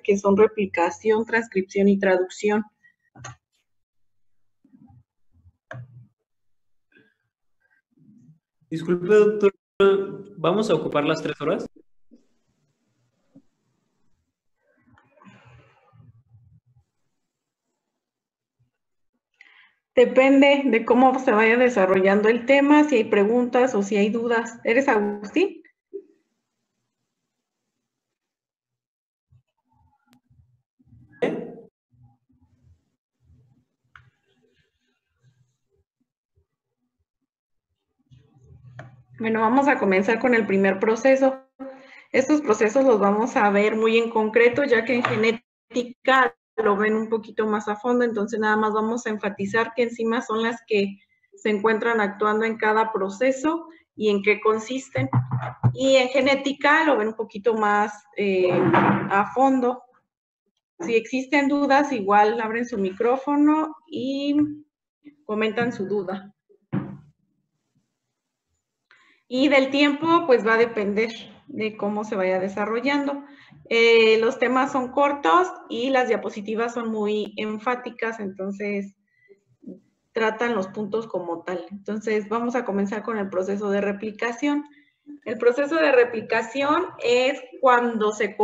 que son replicación, transcripción y traducción. Disculpe, doctor, ¿vamos a ocupar las 3 horas? Depende de cómo se vaya desarrollando el tema, si hay preguntas o si hay dudas. ¿Eres Agustín? Bueno, vamos a comenzar con el primer proceso. Estos procesos los vamos a ver muy en concreto, ya que en genética lo ven un poquito más a fondo, entonces nada más vamos a enfatizar qué enzimas son las que se encuentran actuando en cada proceso y en qué consisten. Y en genética lo ven un poquito más a fondo. Si existen dudas, igual abren su micrófono y comentan su duda. Y del tiempo, pues va a depender de cómo se vaya desarrollando. Los temas son cortos y las diapositivas son muy enfáticas, entonces tratan los puntos como tal. Entonces vamos a comenzar con el proceso de replicación. El proceso de replicación es cuando se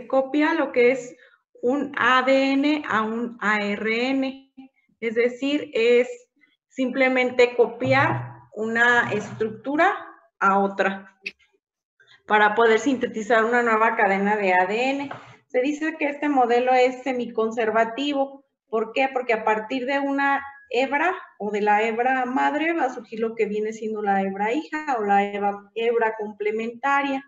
copia lo que es un ADN a un ARN. Es decir, es simplemente copiar una estructura a otra para poder sintetizar una nueva cadena de ADN. Se dice que este modelo es semiconservativo. ¿Por qué? Porque a partir de una hebra o de la hebra madre va a surgir lo que viene siendo la hebra hija o la hebra complementaria.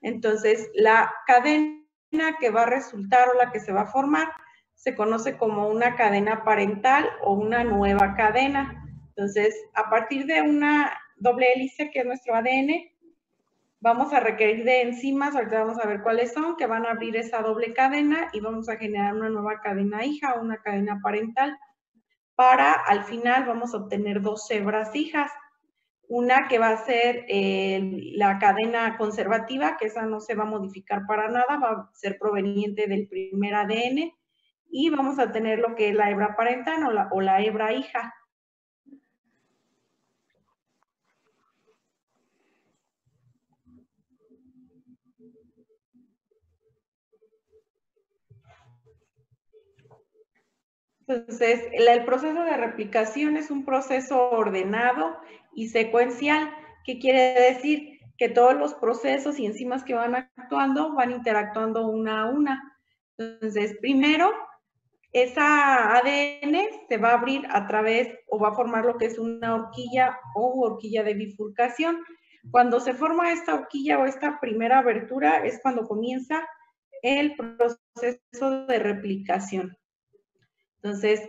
Entonces, la cadena que va a resultar o la que se va a formar se conoce como una cadena parental o una nueva cadena. Entonces, a partir de una doble hélice, que es nuestro ADN, vamos a requerir de enzimas, ahorita vamos a ver cuáles son, que van a abrir esa doble cadena y vamos a generar una nueva cadena hija o una cadena parental. Para, al final, vamos a obtener dos hebras hijas. Una que va a ser la cadena conservativa, que esa no se va a modificar para nada, va a ser proveniente del primer ADN, y vamos a tener lo que es la hebra parental o la hebra hija. Entonces, el proceso de replicación es un proceso ordenado y secuencial. ¿Qué quiere decir? Que todos los procesos y enzimas que van actuando van interactuando una a una. Entonces, primero, esa ADN se va a abrir a través o va a formar lo que es una horquilla o horquilla de bifurcación. Cuando se forma esta horquilla o esta primera abertura es cuando comienza el proceso de replicación. Entonces,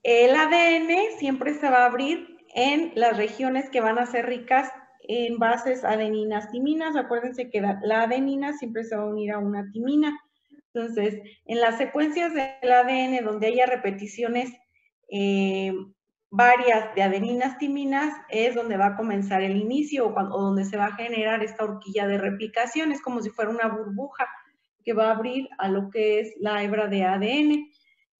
el ADN siempre se va a abrir en las regiones que van a ser ricas en bases adeninas, timinas. Acuérdense que la adenina siempre se va a unir a una timina. Entonces, en las secuencias del ADN donde haya repeticiones varias de adeninas, timinas, es donde va a comenzar el inicio o donde se va a generar esta horquilla de replicación. Es como si fuera una burbuja que va a abrir a lo que es la hebra de ADN.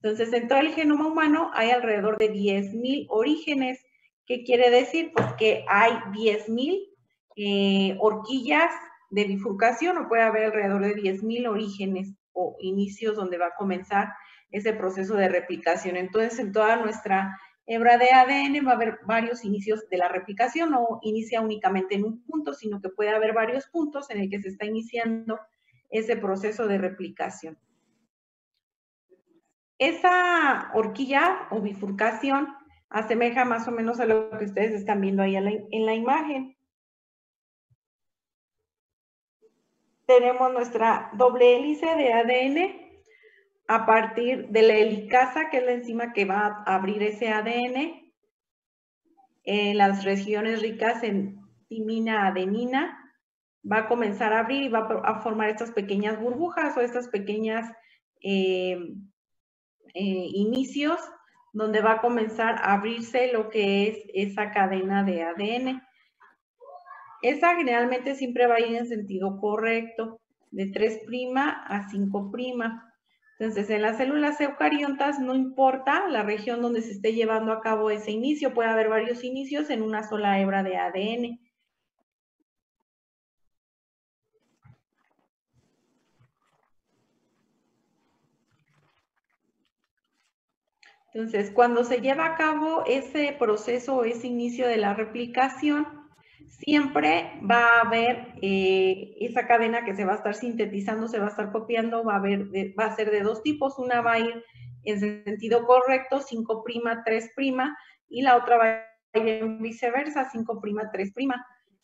Entonces, en todo el genoma humano hay alrededor de 10,000 orígenes. ¿Qué quiere decir? Pues que hay 10,000 horquillas de bifurcación, o puede haber alrededor de 10,000 orígenes o inicios donde va a comenzar ese proceso de replicación. Entonces, en toda nuestra hebra de ADN va a haber varios inicios de la replicación, no inicia únicamente en un punto, sino que puede haber varios puntos en el que se está iniciando ese proceso de replicación. Esa horquilla o bifurcación asemeja más o menos a lo que ustedes están viendo ahí en la imagen. Tenemos nuestra doble hélice de ADN a partir de la helicasa, que es la enzima que va a abrir ese ADN en las regiones ricas en timina, adenina. Va a comenzar a abrir y va a formar estas pequeñas burbujas o estas pequeñas inicios donde va a comenzar a abrirse lo que es esa cadena de ADN. Esa generalmente siempre va a ir en sentido correcto, de 3' a 5'. Entonces, en las células eucariontas no importa la región donde se esté llevando a cabo ese inicio, puede haber varios inicios en una sola hebra de ADN. Entonces, cuando se lleva a cabo ese proceso o ese inicio de la replicación, siempre va a haber esa cadena que se va a estar sintetizando, se va a estar copiando, va a ser de dos tipos. Una va a ir en sentido correcto, 5', 3', y la otra va a ir en viceversa, 5', 3'.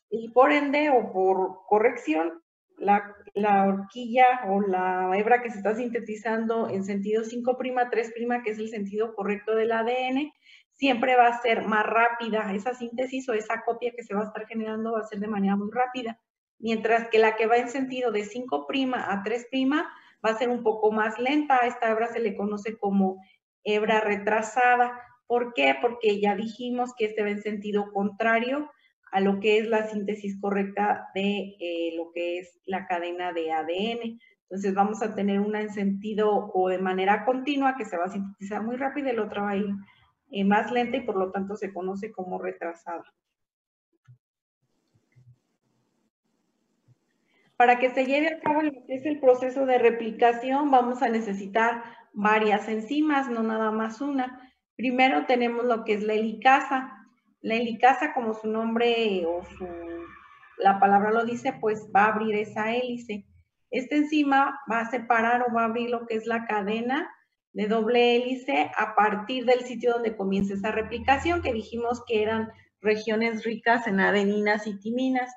Y por ende, o por corrección, la horquilla o la hebra que se está sintetizando en sentido 5', 3', que es el sentido correcto del ADN, siempre va a ser más rápida. Esa síntesis o esa copia que se va a estar generando va a ser de manera muy rápida. Mientras que la que va en sentido de 5' a 3' va a ser un poco más lenta. A esta hebra se le conoce como hebra retrasada. ¿Por qué? Porque ya dijimos que este va en sentido contrario a lo que es la síntesis correcta de lo que es la cadena de ADN. Entonces vamos a tener una en sentido o de manera continua que se va a sintetizar muy rápido y la otra va a ir más lenta y por lo tanto se conoce como retrasada. Para que se lleve a cabo lo que es el proceso de replicación vamos a necesitar varias enzimas, no nada más una. Primero tenemos lo que es la helicasa. La helicasa, como su nombre o la palabra lo dice, pues va a abrir esa hélice. Esta enzima va a separar o va a abrir lo que es la cadena de doble hélice a partir del sitio donde comienza esa replicación, que dijimos que eran regiones ricas en adeninas y timinas.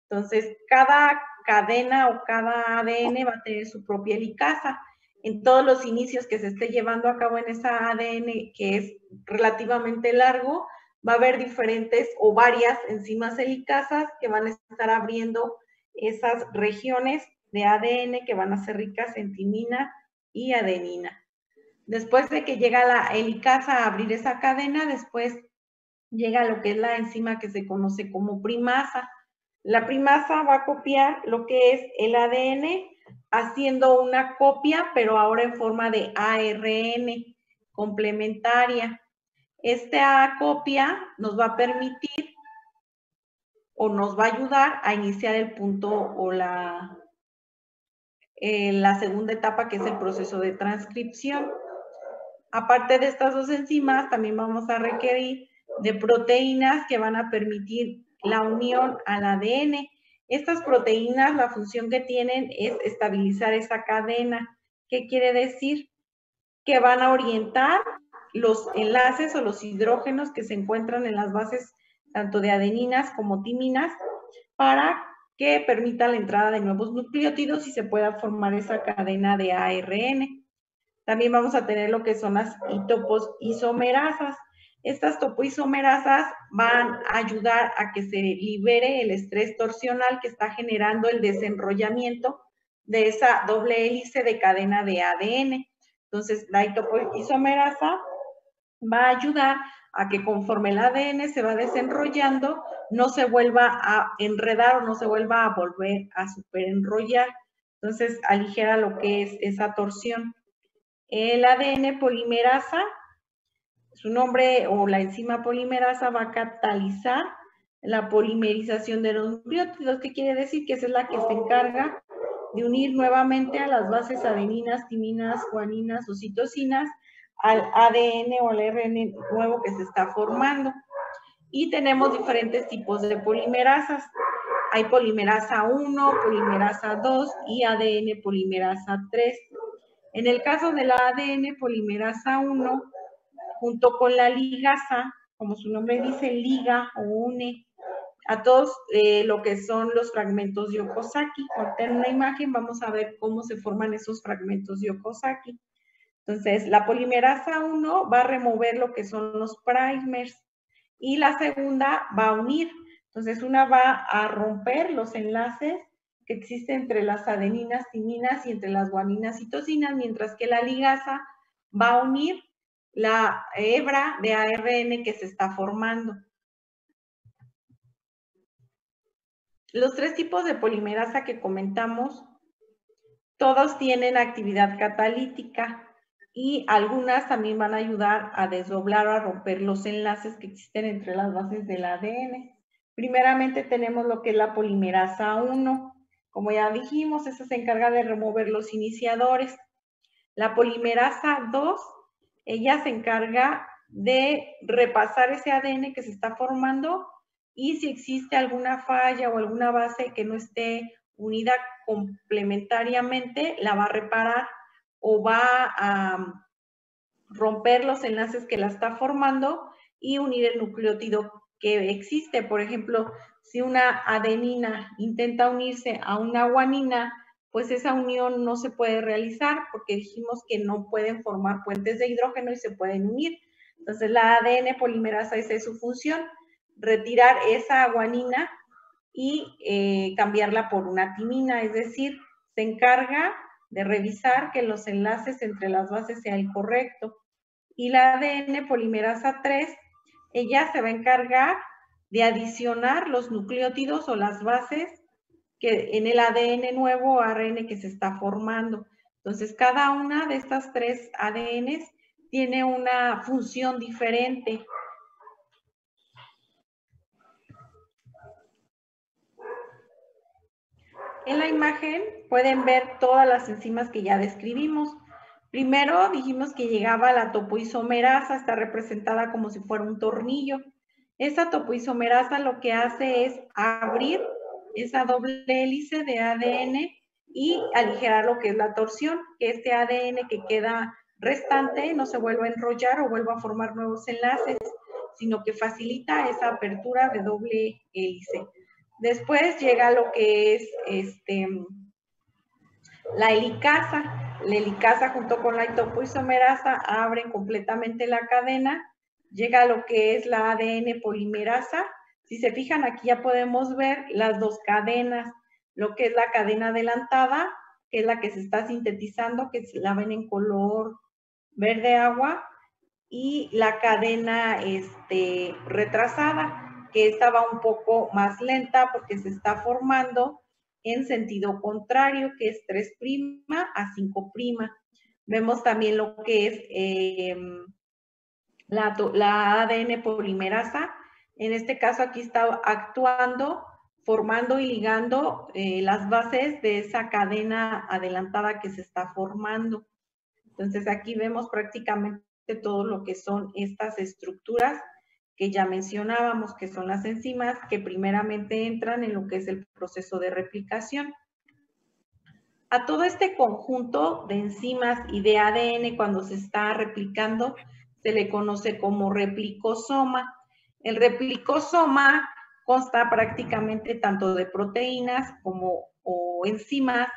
Entonces, cada cadena o cada ADN va a tener su propia helicasa. En todos los inicios que se esté llevando a cabo en esa ADN, que es relativamente largo, va a haber diferentes o varias enzimas helicasas que van a estar abriendo esas regiones de ADN que van a ser ricas en timina y adenina. Después de que llega la helicasa a abrir esa cadena, después llega lo que es la enzima que se conoce como primasa. La primasa va a copiar lo que es el ADN haciendo una copia, pero ahora en forma de ARN complementaria. Esta copia nos va a permitir o nos va a ayudar a iniciar el punto o la segunda etapa, que es el proceso de transcripción. Aparte de estas dos enzimas, también vamos a requerir de proteínas que van a permitir la unión al ADN. Estas proteínas, la función que tienen es estabilizar esa cadena. ¿Qué quiere decir? Que van a orientar los enlaces o los hidrógenos que se encuentran en las bases tanto de adeninas como timinas para que permita la entrada de nuevos nucleótidos y se pueda formar esa cadena de ARN. También vamos a tener lo que son las topoisomerasas. Estas topoisomerasas van a ayudar a que se libere el estrés torsional que está generando el desenrollamiento de esa doble hélice de cadena de ADN. Entonces, la topoisomerasa va a ayudar a que conforme el ADN se va desenrollando, no se vuelva a enredar o no se vuelva a volver a superenrollar. Entonces, aligera lo que es esa torsión. El ADN polimerasa, su nombre o la enzima polimerasa va a catalizar la polimerización de los nucleótidos. ¿Qué quiere decir? Que esa es la que se encarga de unir nuevamente a las bases adeninas, timinas, guaninas o citosinas al ADN o al RN nuevo que se está formando. Y tenemos diferentes tipos de polimerasas. Hay polimerasa 1, polimerasa 2 y ADN polimerasa 3. En el caso de la ADN polimerasa 1, junto con la ligasa, como su nombre dice, liga o une a todos lo que son los fragmentos de Okazaki. Ahorita en una imagen vamos a ver cómo se forman esos fragmentos de Okazaki. Entonces, la polimerasa 1 va a remover lo que son los primers y la segunda va a unir. Entonces, una va a romper los enlaces que existen entre las adeninas, timinas y entre las guaninas, citosinas, mientras que la ligasa va a unir la hebra de ARN que se está formando. Los tres tipos de polimerasa que comentamos todos tienen actividad catalítica y algunas también van a ayudar a desdoblar o a romper los enlaces que existen entre las bases del ADN. Primeramente tenemos lo que es la polimerasa 1. Como ya dijimos, esa se encarga de remover los iniciadores. La polimerasa 2, ella se encarga de repasar ese ADN que se está formando y si existe alguna falla o alguna base que no esté unida complementariamente, la va a reparar o va a romper los enlaces que la está formando y unir el nucleótido que existe. Por ejemplo, si una adenina intenta unirse a una guanina, pues esa unión no se puede realizar porque dijimos que no pueden formar puentes de hidrógeno y se pueden unir. Entonces la ADN polimerasa, esa es su función, retirar esa guanina y cambiarla por una timina, es decir, se encarga de revisar que los enlaces entre las bases sea el correcto. Y la ADN polimerasa 3, ella se va a encargar de adicionar los nucleótidos o las bases que en el ADN nuevo o ARN que se está formando. Entonces, cada una de estas 3 ADNs tiene una función diferente. En la imagen pueden ver todas las enzimas que ya describimos. Primero dijimos que llegaba la topoisomerasa, está representada como si fuera un tornillo. Esa topoisomerasa lo que hace es abrir esa doble hélice de ADN y aligerar lo que es la torsión, que este ADN que queda restante no se vuelva a enrollar o vuelva a formar nuevos enlaces, sino que facilita esa apertura de doble hélice. Después llega lo que es la helicasa. La helicasa junto con la topoisomerasa abren completamente la cadena. Llega lo que es la ADN polimerasa. Si se fijan, aquí ya podemos ver las dos cadenas. Lo que es la cadena adelantada, que es la que se está sintetizando, que la ven en color verde agua, y la cadena retrasada, que esta va un poco más lenta porque se está formando en sentido contrario, que es 3' a 5'. Vemos también lo que es la ADN polimerasa. En este caso aquí está actuando, formando y ligando las bases de esa cadena adelantada que se está formando. Entonces aquí vemos prácticamente todo lo que son estas estructuras que ya mencionábamos, que son las enzimas que primeramente entran en lo que es el proceso de replicación. A todo este conjunto de enzimas y de ADN cuando se está replicando se le conoce como replicosoma. El replicosoma consta prácticamente tanto de proteínas como enzimas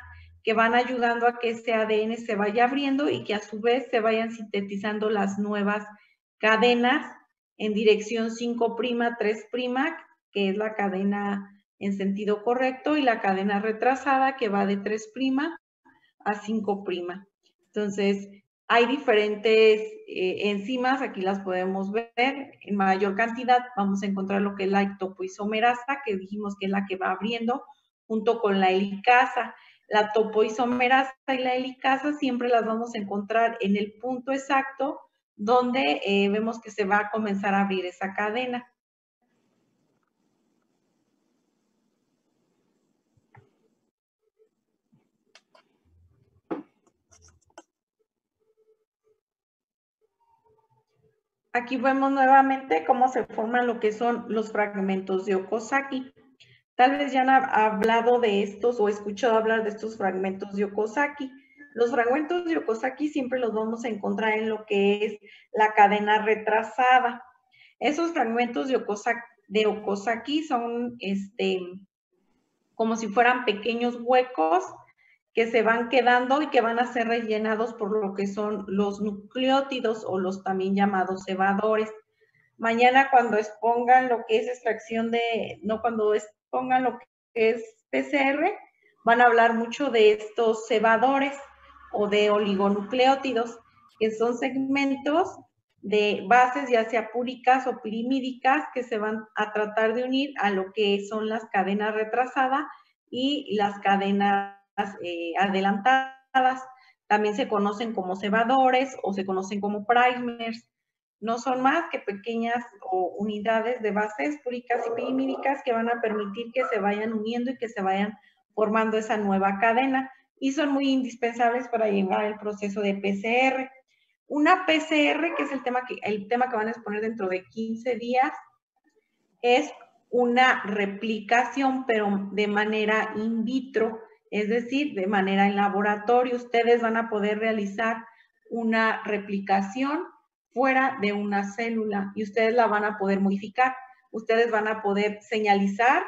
que van ayudando a que ese ADN se vaya abriendo y que a su vez se vayan sintetizando las nuevas cadenas en dirección 5', 3', que es la cadena en sentido correcto, y la cadena retrasada que va de 3' a 5'. Entonces, hay diferentes enzimas, aquí las podemos ver, en mayor cantidad vamos a encontrar lo que es la topoisomerasa, que dijimos que es la que va abriendo, junto con la helicasa. La topoisomerasa y la helicasa siempre las vamos a encontrar en el punto exacto donde vemos que se va a comenzar a abrir esa cadena. Aquí vemos nuevamente cómo se forman lo que son los fragmentos de Okazaki. Tal vez ya han hablado de estos o escuchado hablar de estos fragmentos de Okazaki. Los fragmentos de Okazaki siempre los vamos a encontrar en lo que es la cadena retrasada. Esos fragmentos de Okazaki son como si fueran pequeños huecos que se van quedando y que van a ser rellenados por lo que son los nucleótidos o los también llamados cebadores. Mañana cuando expongan lo que es extracción cuando expongan lo que es PCR, van a hablar mucho de estos cebadores o de oligonucleótidos, que son segmentos de bases ya sea púricas o pirimídicas que se van a tratar de unir a lo que son las cadenas retrasadas y las cadenas adelantadas. también se conocen como cebadores o se conocen como primers. No son más que pequeñas unidades de bases púricas y pirimídicas que van a permitir que se vayan uniendo y que se vayan formando esa nueva cadena, y son muy indispensables para llevar el proceso de PCR. Una PCR, que es el tema que van a exponer dentro de 15 días, es una replicación, pero de manera in vitro, es decir, de manera en laboratorio. Ustedes van a poder realizar una replicación fuera de una célula y ustedes la van a poder modificar. Ustedes van a poder señalizar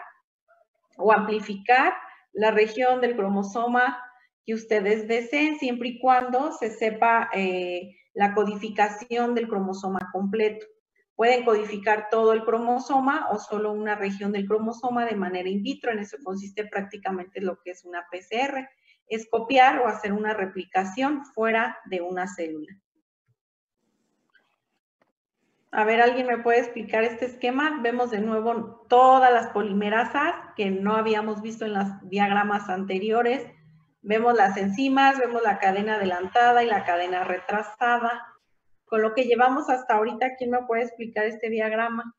o amplificar la región del cromosoma que ustedes deseen, siempre y cuando se sepa la codificación del cromosoma completo. Pueden codificar todo el cromosoma o solo una región del cromosoma de manera in vitro. En eso consiste prácticamente lo que es una PCR, es copiar o hacer una replicación fuera de una célula. A ver, ¿alguien me puede explicar este esquema? Vemos de nuevo todas las polimerasas que no habíamos visto en los diagramas anteriores. Vemos las enzimas, vemos la cadena adelantada y la cadena retrasada. Con lo que llevamos hasta ahorita, ¿quién me puede explicar este diagrama?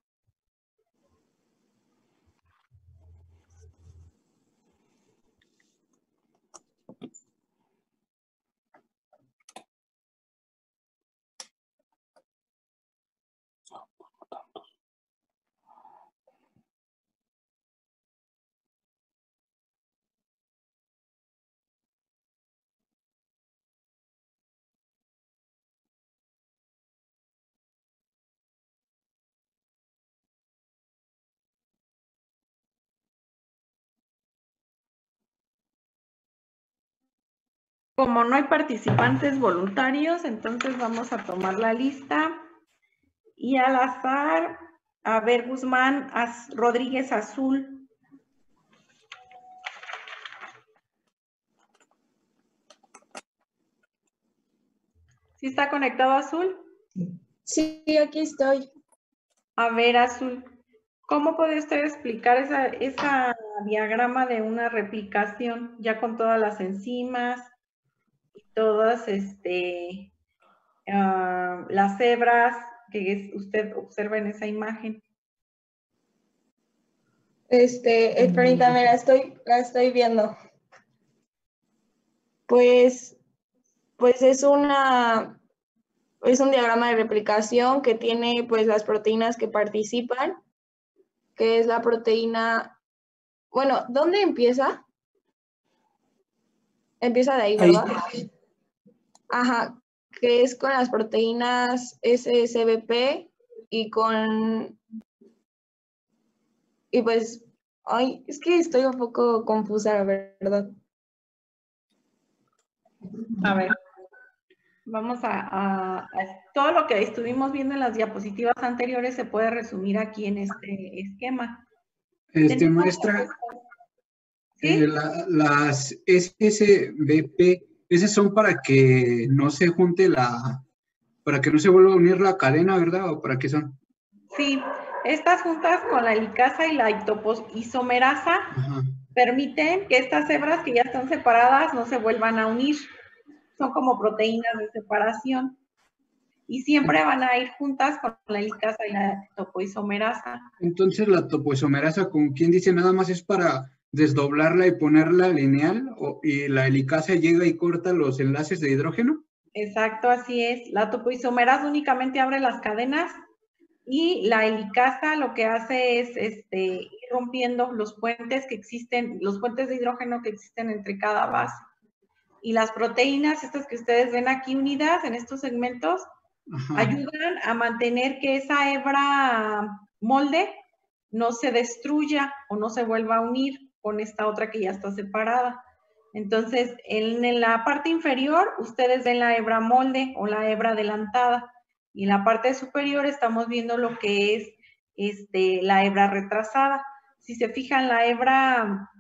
Como no hay participantes voluntarios, entonces vamos a tomar la lista y al azar, a ver, Guzmán Rodríguez Azul. ¿Sí está conectado Azul? Sí, aquí estoy. A ver, Azul, ¿cómo puede usted explicar esa diagrama de una replicación ya con todas las enzimas y todas las hebras que usted observa en esa imagen? Permítame, la estoy viendo. Pues es un diagrama de replicación que tiene pues las proteínas que participan, que es la proteína, bueno, ¿dónde empieza? Empieza de ahí, ¿verdad? Ahí. Ajá, que es con las proteínas SSBP y pues, ay, es que estoy un poco confusa, la verdad. A ver, vamos a todo lo que estuvimos viendo en las diapositivas anteriores se puede resumir aquí en este esquema. Maestra, ¿sí? Las SSBP, esas son para que no se junte para que no se vuelva a unir la cadena, ¿verdad? ¿O para qué son? Sí, estas juntas con la helicasa y la isomerasa permiten que estas hebras que ya están separadas no se vuelvan a unir. Son como proteínas de separación. Y siempre van a ir juntas con la helicasa y la topoisomerasa. Entonces, la topoisomerasa, como quien dice, nada más es para desdoblarla y ponerla lineal, y la helicasa llega y corta los enlaces de hidrógeno. Exacto, así es. La topoisomerasa únicamente abre las cadenas y la helicasa lo que hace es ir rompiendo los puentes que existen, los puentes de hidrógeno que existen entre cada base. Y las proteínas, estas que ustedes ven aquí unidas en estos segmentos, ayudan a mantener que esa hebra molde no se destruya o no se vuelva a unir con esta otra que ya está separada. Entonces, en la parte inferior, ustedes ven la hebra molde o la hebra adelantada. Y en la parte superior estamos viendo lo que es la hebra retrasada. Si se fijan, la hebra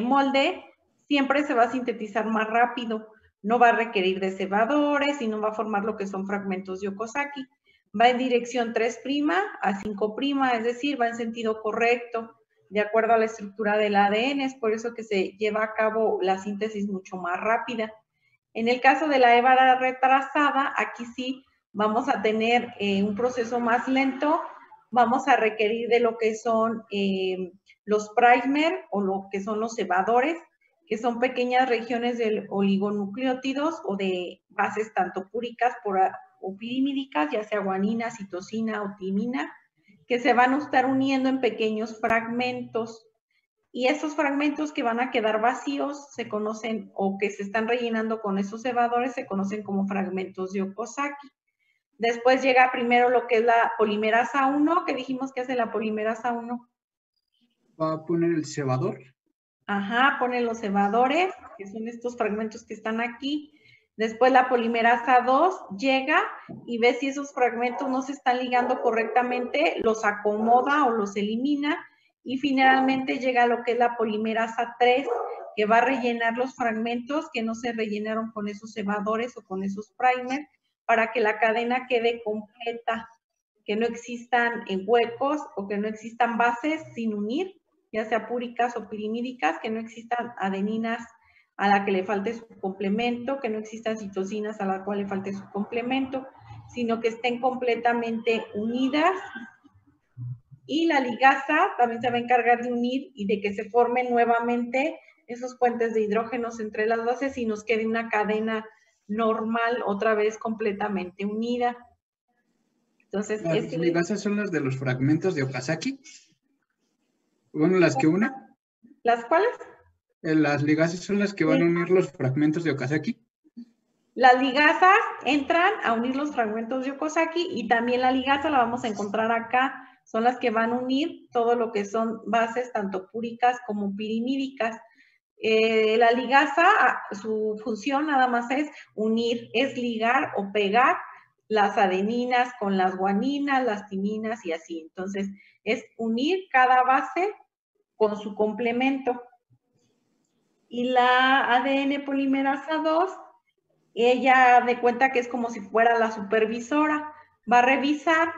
molde siempre se va a sintetizar más rápido. No va a requerir de cebadores y no va a formar lo que son fragmentos de Okazaki. Va en dirección 3' a 5', es decir, va en sentido correcto. de acuerdo a la estructura del ADN. Es por eso que se lleva a cabo la síntesis mucho más rápida. En el caso de la hebra retrasada, aquí sí vamos a tener un proceso más lento. Vamos a requerir de lo que son los primer o lo que son los cebadores, que son pequeñas regiones de oligonucleótidos o de bases tanto púricas o pirimídicas, ya sea guanina, citosina o timina, que se van a estar uniendo en pequeños fragmentos. Y esos fragmentos que van a quedar vacíos se conocen, o que se están rellenando con esos cebadores, se conocen como fragmentos de Okazaki. Después llega primero lo que es la polimerasa 1, que dijimos que hace la polimerasa 1. ¿Va a poner el cebador? Ajá, pone los cebadores, que son estos fragmentos que están aquí. Después la polimerasa 2 llega y ve si esos fragmentos no se están ligando correctamente, los acomoda o los elimina. Y finalmente llega lo que es la polimerasa 3, que va a rellenar los fragmentos que no se rellenaron con esos cebadores o con esos primers, para que la cadena quede completa, que no existan huecos o que no existan bases sin unir, ya sea púricas o pirimídicas, que no existan adeninas a la que le falte su complemento, que no existan citosinas a la cual le falte su complemento, sino que estén completamente unidas. Y la ligasa también se va a encargar de unir y de que se formen nuevamente esos puentes de hidrógenos entre las bases y nos quede una cadena normal, otra vez completamente unida. Entonces, ¿Las ligasas son las de los fragmentos de Okazaki? Bueno, las que unen. ¿Las cuales? Las ligasas son las que van a unir los fragmentos de Okazaki. Las ligasas entran a unir los fragmentos de Okazaki y también la ligasa la vamos a encontrar acá. Son las que van a unir todo lo que son bases tanto púricas como pirimídicas. La ligasa, su función nada más es unir, es ligar o pegar las adeninas con las guaninas, las timinas y así. Entonces, es unir cada base con su complemento. Y la ADN polimerasa 2, ella de cuenta que es como si fuera la supervisora. Va a revisar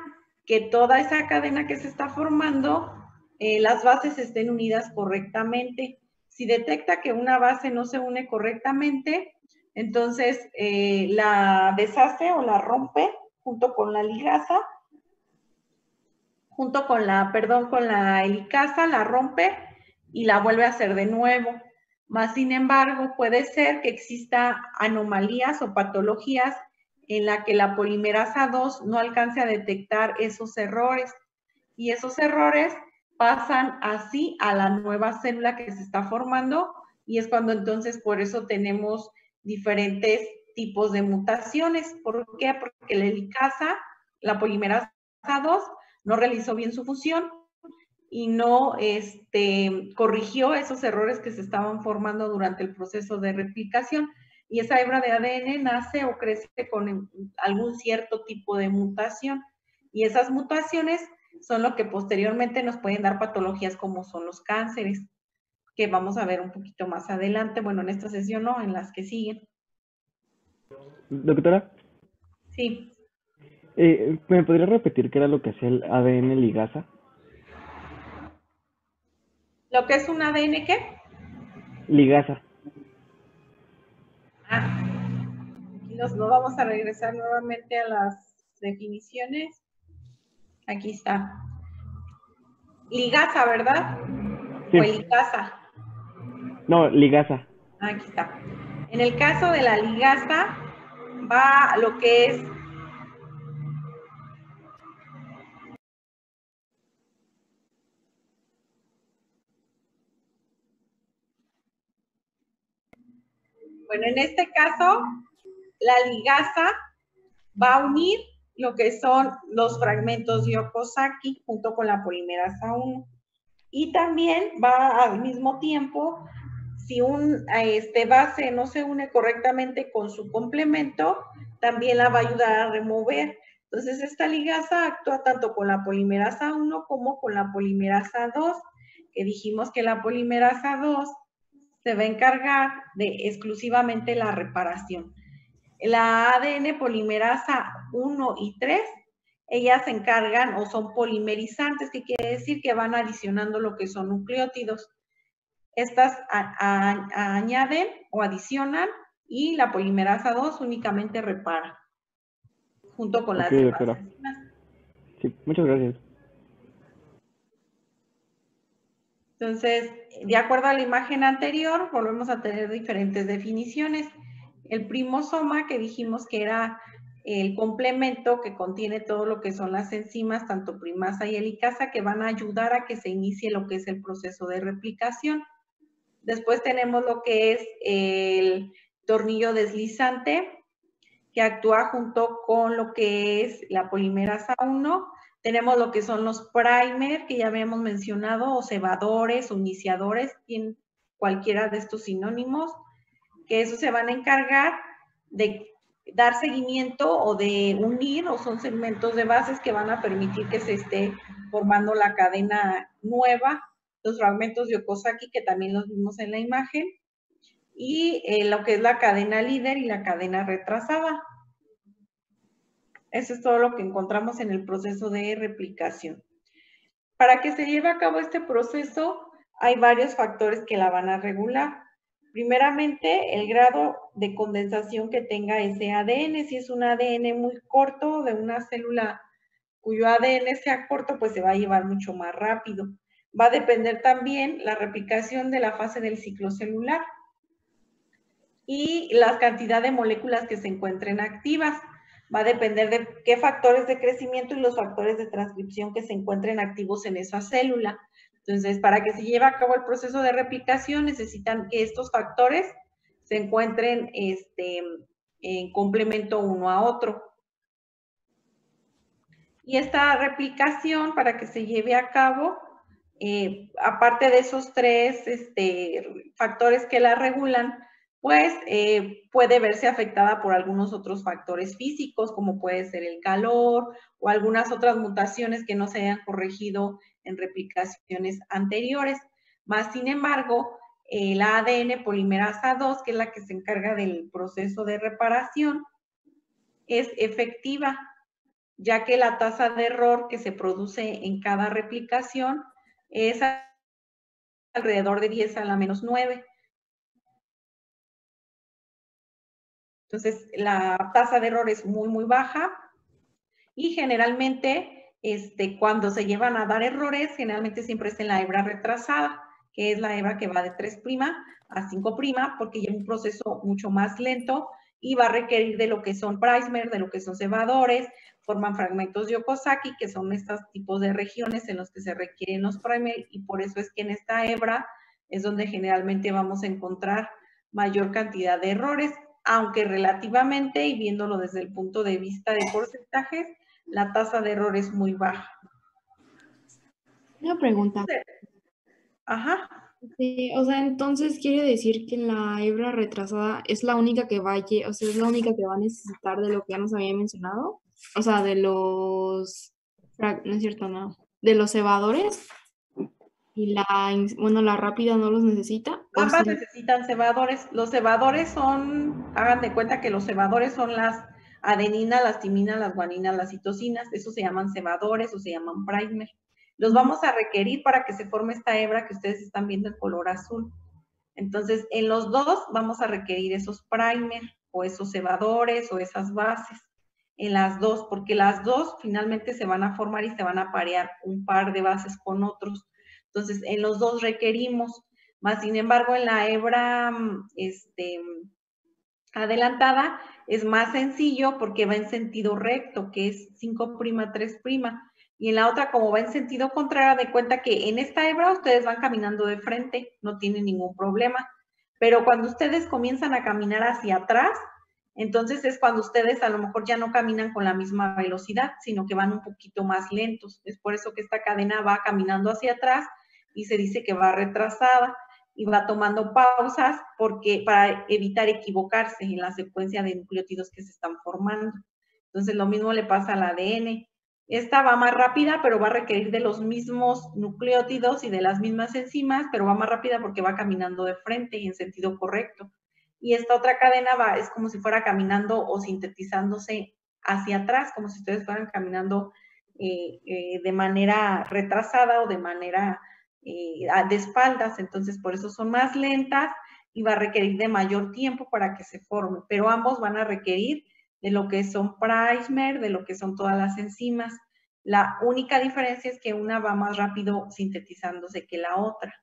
que toda esa cadena que se está formando, las bases estén unidas correctamente. Si detecta que una base no se une correctamente, entonces la deshace o la rompe junto con la ligasa, junto con la helicasa, la rompe y la vuelve a hacer de nuevo. Más sin embargo, puede ser que exista anomalías o patologías en la que la polimerasa 2 no alcance a detectar esos errores. Y esos errores pasan así a la nueva célula que se está formando, y es cuando entonces por eso tenemos diferentes tipos de mutaciones. ¿Por qué? Porque la helicasa, la polimerasa 2, no realizó bien su función y no corrigió esos errores que se estaban formando durante el proceso de replicación. Y esa hebra de ADN nace o crece con algún cierto tipo de mutación. Y esas mutaciones son lo que posteriormente nos pueden dar patologías como son los cánceres, que vamos a ver un poquito más adelante. Bueno, en esta sesión no, en las que siguen. Doctora, Sí. ¿me podría repetir qué era lo que hacía el ADN ligasa? ¿Lo que es un ADN qué? Ligasa. Aquí nos vamos a regresar nuevamente a las definiciones. Aquí está. Ligasa, ¿verdad? Sí. O helicasa. No, ligasa. Aquí está. En el caso de la ligasa, va lo que es bueno, en este caso, la ligasa va a unir lo que son los fragmentos de Okazaki junto con la polimerasa 1. Y también va al mismo tiempo, si un base no se une correctamente con su complemento, también la va a ayudar a remover. Entonces, esta ligasa actúa tanto con la polimerasa 1 como con la polimerasa 2, que dijimos que la polimerasa 2 se va a encargar de exclusivamente la reparación. La ADN polimerasa 1 y 3, ellas se encargan o son polimerizantes, que quiere decir que van adicionando lo que son nucleótidos. Estas añaden o adicionan y la polimerasa 2 únicamente repara, junto con las Ok, demás doctora. enzimas. Sí, muchas gracias. Entonces, de acuerdo a la imagen anterior, volvemos a tener diferentes definiciones. El primosoma, que dijimos que era el complemento que contiene todo lo que son las enzimas, tanto primasa y helicasa, que van a ayudar a que se inicie lo que es el proceso de replicación. Después tenemos lo que es el tornillo deslizante, que actúa junto con lo que es la polimerasa 1. Tenemos lo que son los primer, que ya habíamos mencionado, o cebadores, o iniciadores, tienen cualquiera de estos sinónimos, que esos se van a encargar de dar seguimiento o de unir, o son segmentos de bases que van a permitir que se esté formando la cadena nueva, los fragmentos de Okazaki, que también los vimos en la imagen, y lo que es la cadena líder y la cadena retrasada. Eso es todo lo que encontramos en el proceso de replicación. Para que se lleve a cabo este proceso, hay varios factores que la van a regular. Primeramente, el grado de condensación que tenga ese ADN. Si es un ADN muy corto de una célula cuyo ADN sea corto, pues se va a llevar mucho más rápido. Va a depender también la replicación de la fase del ciclo celular y la cantidad de moléculas que se encuentren activas. Va a depender de qué factores de crecimiento y los factores de transcripción que se encuentren activos en esa célula. Entonces, para que se lleve a cabo el proceso de replicación, necesitan que estos factores se encuentren en complemento uno a otro. Y esta replicación, para que se lleve a cabo, aparte de esos tres factores que la regulan, pues puede verse afectada por algunos otros factores físicos, como puede ser el calor o algunas otras mutaciones que no se hayan corregido en replicaciones anteriores. Más sin embargo, la ADN polimerasa 2, que es la que se encarga del proceso de reparación, es efectiva, ya que la tasa de error que se produce en cada replicación es alrededor de 10 a la menos 9. Entonces, la tasa de error es muy, muy baja y generalmente, cuando se llevan a dar errores, generalmente siempre es en la hebra retrasada, que es la hebra que va de 3' a 5', porque lleva un proceso mucho más lento y va a requerir de lo que son primer, de lo que son cebadores, forman fragmentos de Okazaki, que son estos tipos de regiones en los que se requieren los primer, y por eso es que en esta hebra es donde generalmente vamos a encontrar mayor cantidad de errores, aunque relativamente, y viéndolo desde el punto de vista de porcentajes, la tasa de error es muy baja. Una pregunta. Ajá. Sí, o sea, entonces quiere decir que la hebra retrasada es la única que va a, o sea, es la única que va a necesitar de lo que ya nos había mencionado. O sea, de los, no es cierto, no, de los cebadores. Y la rápida no los necesita. Ambas necesitan cebadores. Los cebadores son, hagan de cuenta que los cebadores son las adeninas, las timinas, las guaninas, las citosinas. Esos se llaman cebadores o se llaman primer. Los vamos a requerir para que se forme esta hebra que ustedes están viendo en color azul. Entonces, en los dos vamos a requerir esos primer o esos cebadores o esas bases. En las dos, porque las dos finalmente se van a formar y se van a parear un par de bases con otros. Entonces, en los dos requerimos, más sin embargo, en la hebra adelantada es más sencillo porque va en sentido recto, que es 5', 3'. Y en la otra, como va en sentido contrario, de cuenta que en esta hebra ustedes van caminando de frente, no tienen ningún problema. Pero cuando ustedes comienzan a caminar hacia atrás, entonces es cuando ustedes a lo mejor ya no caminan con la misma velocidad, sino que van un poquito más lentos. Es por eso que esta cadena va caminando hacia atrás y se dice que va retrasada y va tomando pausas para evitar equivocarse en la secuencia de nucleótidos que se están formando. Entonces lo mismo le pasa al ADN. Esta va más rápida, pero va a requerir de los mismos nucleótidos y de las mismas enzimas, pero va más rápida porque va caminando de frente y en sentido correcto. Y esta otra cadena es como si fuera caminando o sintetizándose hacia atrás, como si ustedes fueran caminando de manera retrasada o de manera de espaldas, entonces por eso son más lentas y va a requerir de mayor tiempo para que se forme, pero ambos van a requerir de lo que son primer, de lo que son todas las enzimas. La única diferencia es que una va más rápido sintetizándose que la otra.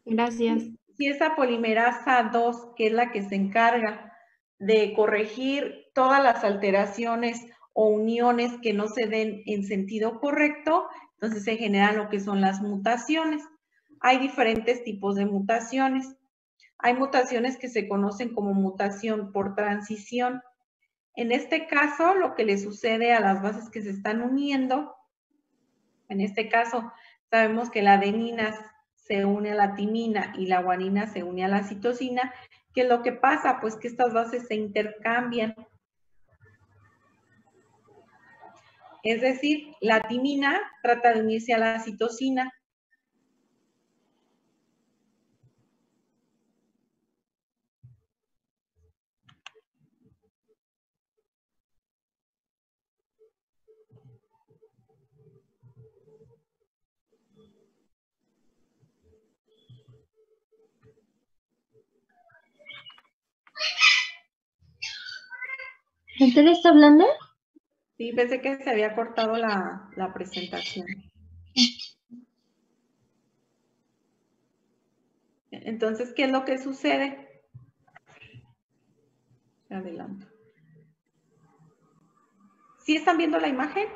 Gracias. Si esa polimerasa 2, que es la que se encarga de corregir todas las alteraciones o uniones que no se den en sentido correcto, entonces se generan lo que son las mutaciones. Hay diferentes tipos de mutaciones. Hay mutaciones que se conocen como mutación por transición. En este caso, lo que le sucede a las bases que se están uniendo, en este caso, sabemos que la adenina se une a la timina y la guanina se une a la citosina. ¿Qué es lo que pasa? Pues que estas bases se intercambian. Es decir, la timina trata de unirse a la citosina. ¿Usted está hablando? Sí, pensé que se había cortado la presentación. Entonces, ¿qué es lo que sucede? Adelanto. ¿Sí están viendo la imagen?